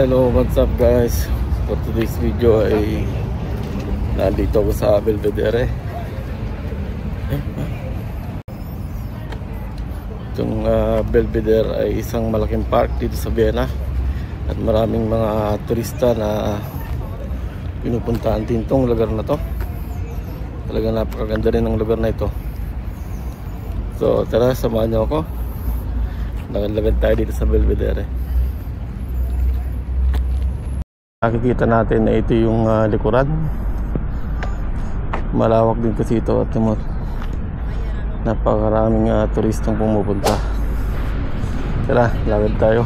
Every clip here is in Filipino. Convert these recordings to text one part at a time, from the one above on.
Hello, what's up guys? For today's video ay nandito ako sa Belvedere. Itong Belvedere ay isang malaking park dito sa Vienna at maraming mga turista na pinupuntahan din itong lugar na to. Talagang napakaganda rin ng lugar na ito. So tara, samahan niyo ako. Nakalagad tayo dito sa Belvedere. Nakikita natin na ito yung likuran. Malawak din kasi ito at napakaraming turistang pumupunta. Tara, lagad tayo.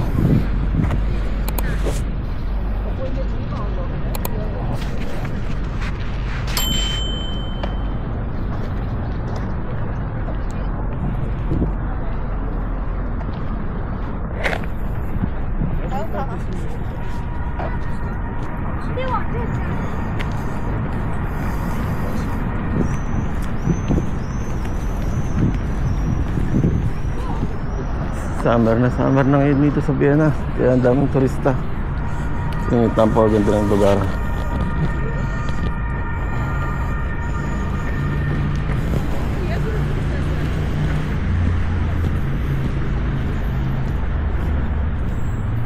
Summer na ngayon dito sa Vienna, kaya ang daming turista. Yung napakaganda ng lugar.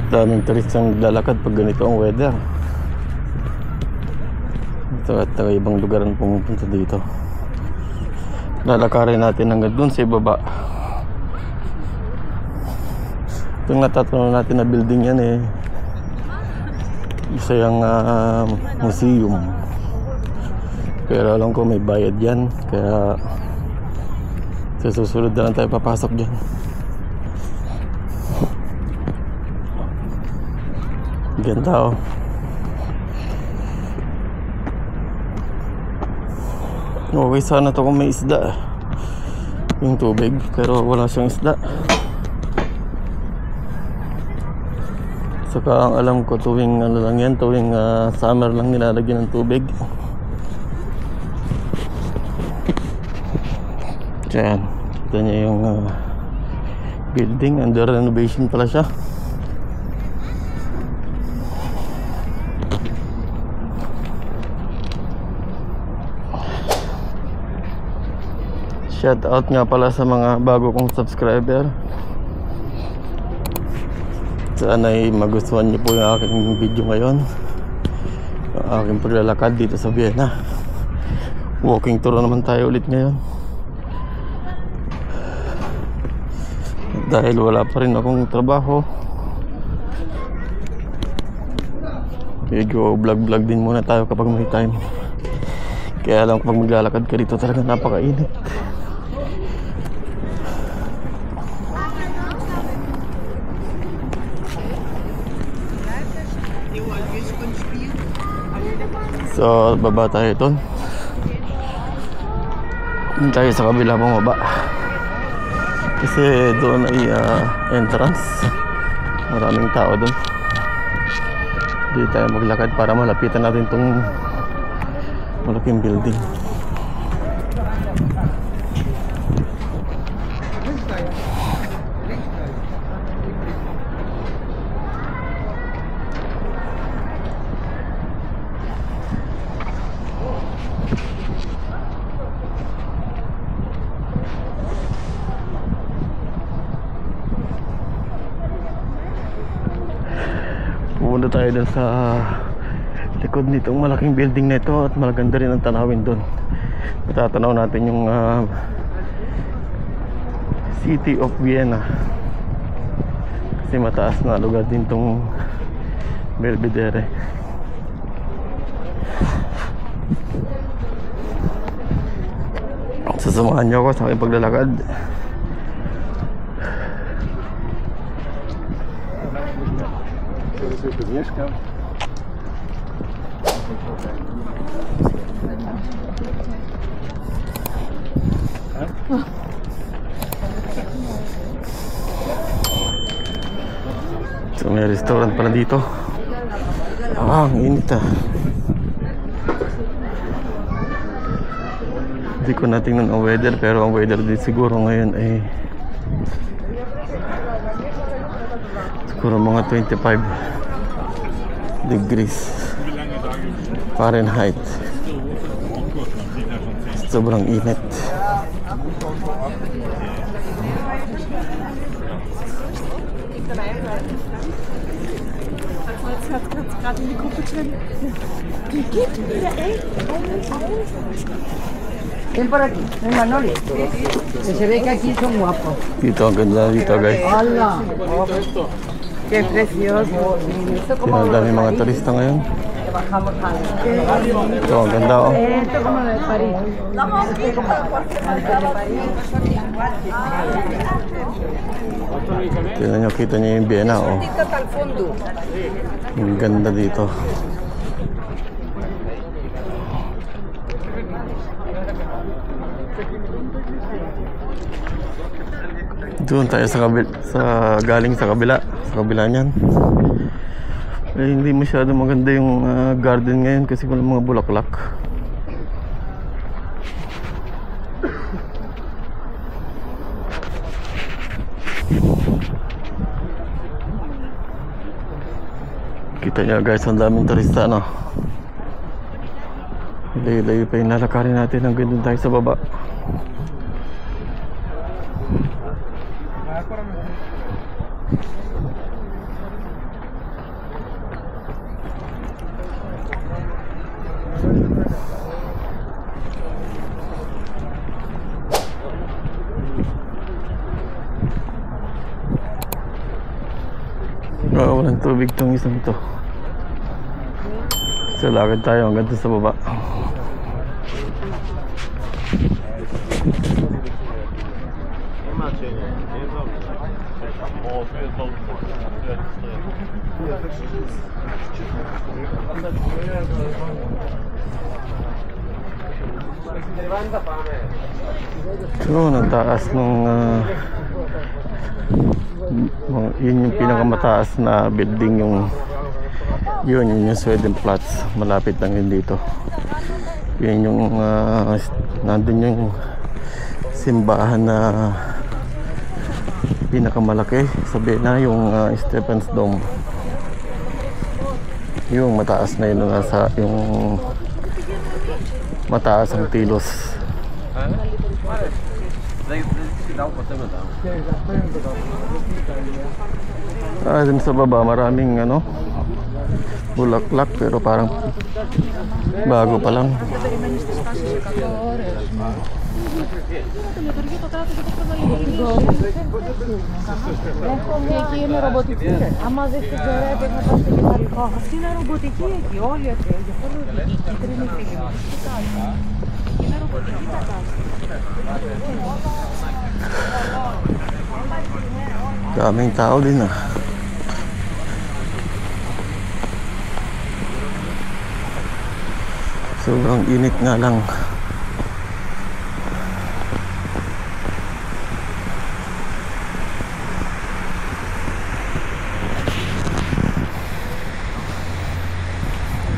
Daming turistang lalakad pag ganito ang weather. Ito at ibang lugar ang pumupunta dito. Lalakarin natin hanggang dun sa ibaba. Itong natatanong natin na building yan isa yung museum, pero alam ko may bayad yan, kaya sa susunod na lang tayo papasok dyan. Ganda okay sana to kung may isda yung tubig, pero wala siyang isda. Saka ang alam ko tuwing lang yan, tuwing summer lang nilalagyan ng tubig. Diyan, kita niya yung building, under renovation pala siya. Shout out nga pala sa mga bago kong subscriber. Sana'y magustuhan niyo po yung aking video ngayon, yung aking paglalakad dito sa Vienna. Walking tour naman tayo ulit ngayon. Dahil wala pa rin akong trabaho, medyo vlog din muna tayo kapag may time. Kaya alam kapag maglalakad ka dito talaga napakainit. So baba tayo ito. Tayo sa kabila bumaba, kasi doon ay entrance. Maraming tao doon. Dito tayo maglakad para malapitan natin itong malaking building. Pumunta tayo dun sa likod nitong malaking building na ito at maganda rin ang tanawin dun. Matatanaw natin yung City of Vienna, kasi mataas na lugar din tong Belvedere. Sasamahan niyo ako sa aking paglalakad. So may restaurant pala dito. Ang init Hindi ko natingnan ang weather, pero ang weather din siguro ngayon ay siguro mga 25. degrees Fahrenheit. Sobrang init. Hat gerade in die Gruppe drin. Die geht wieder, ey. Ven por aquí, ven Manoli. Que se ve que aquí son guapos. Dito, ang ganda dito guys. ¡Hala! ¡Qué precioso! Ang dami mga turista ngayon. Bajamos al... Ito, ang ganda oh. Esto como de París. Tingnan nyo, kita nyo yung Vienna oh. Ang ganda dito. Doon tayo galing sa kabila niyan. Eh, hindi masyado maganda yung garden ngayon kasi walang mga bulaklak. Kita nyo guys, ang daming turista no. Layo-layo pa yung lalakarin natin hanggang doon tayo sa baba. Walang tubig tong isang to. So lakad tayo hanggang sa baba. So ang taas nung yun yung pinakamataas na building, yun yung Swedenplatz, malapit lang yun dito. Yun yung nandun yung simbahan na pinakamalaki sa Vienna, yung Stephen's Dome. Yung mataas na yun, nasa yung mataas ang Tilos. Dun sa baba maraming bulaklak pero parang bago pa lang. Εκεί είναι ρομποτική. Άμα δεν την ξέρετε θα πάτε και παλικό. Αυτή είναι ρομποτική εκεί, όλοι αυτοί. Γι' αυτό λέω η κίτρινη φίλη μου. Είναι ρομποτική τα κάτω. Daming tao din Sobrang init nga lang.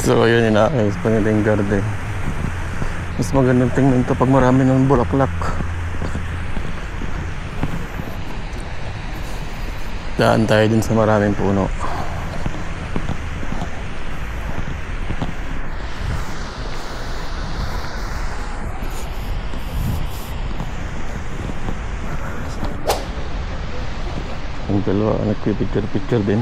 So ayun, inaayos pa nila yung garden. Mas magandang tingnan ito pag marami ng bulaklak. Daan tayo din sa maraming puno. Ang dalawa nagpipicture-picture din.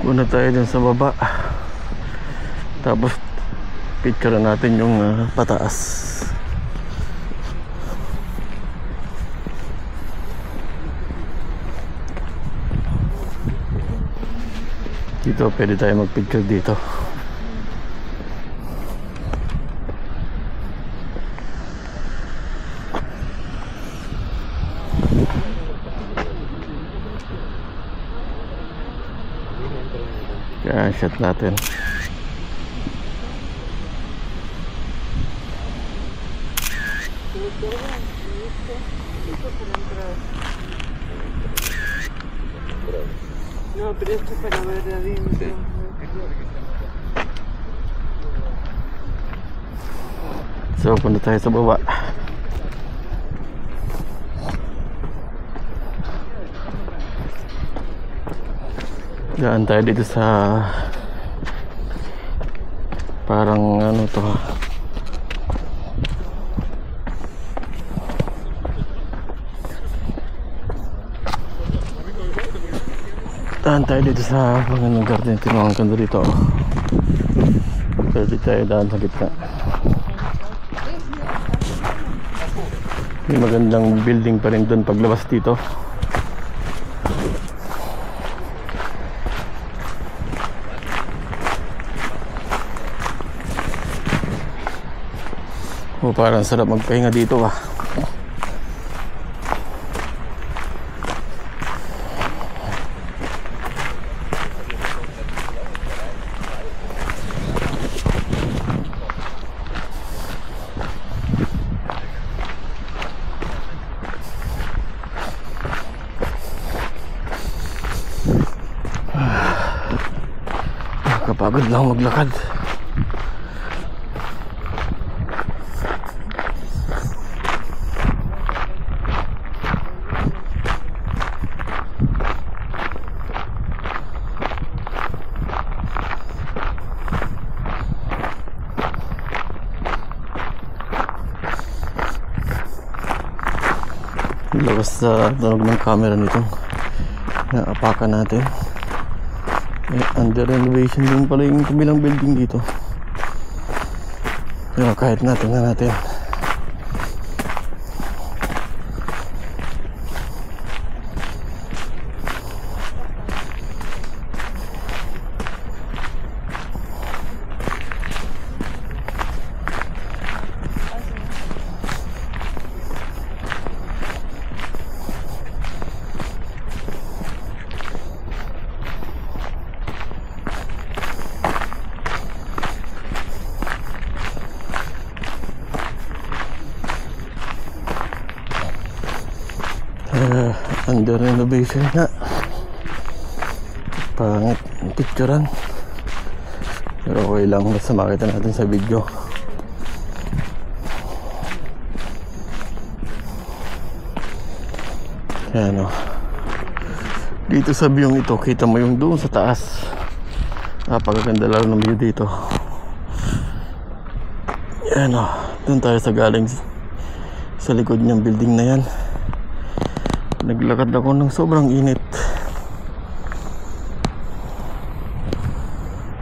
Una tayo dun sa baba, tapos picture natin yung pataas. Dito pwede tayo mag-picture dito. Kaya shot natin. No, pero esto es para ver de adentro. So, punta tayo sa baba. Daan tayo dito sa parang ano to, daan tayo dito sa mga garden. Tinawang kanda dito. Pwede tayo daan sa gitna. May magandang building pa rin doon paglabas dito. Oh, parang sarap magpahinga dito ah. Nakakapagod lang maglakad. Labas sa tunog ng camera nitong naapakan natin. Under renovation din pala yung kabilang building dito. Pero kahit natin na natin. Under renovation na. Pangit ang picturean, pero okay lang, basta makita natin sa video. Ayan o. Dito sa view ito, kita mo yung doon sa taas. Napakaganda lalo ng view dito. Ayan o. Doon tayo sa galing sa likod niyang building na yan. Naglakad ako ng sobrang init.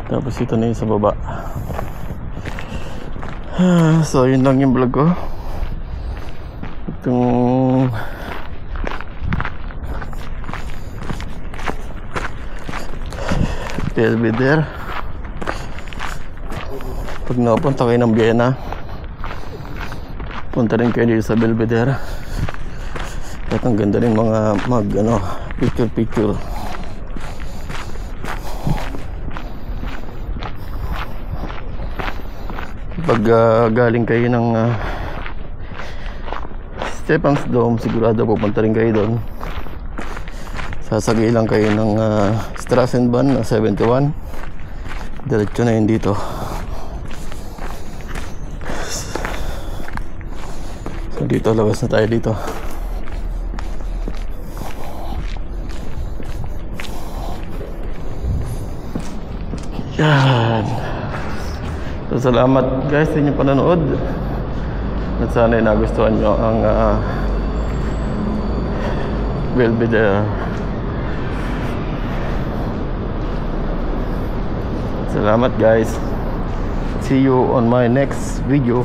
Tapos ito na yung sa baba. So yun lang yung vlog ko. Itong Belvedere. Pag napunta kayo ng Vienna, punta rin kayo dito sa Belvedere. At ang ganda rin mga picture. Pag galing kayo ng Stefan's Dome, sigurado pupunta rin kayo doon. Sasagay lang kayo ng Strassenbahn na 71. Diretso na yun dito. So dito, labas na tayo dito. Yan. So salamat guys sa inyong panonood. At sana ay nagustuhan nyo ang Belvedere. Salamat guys. See you on my next video.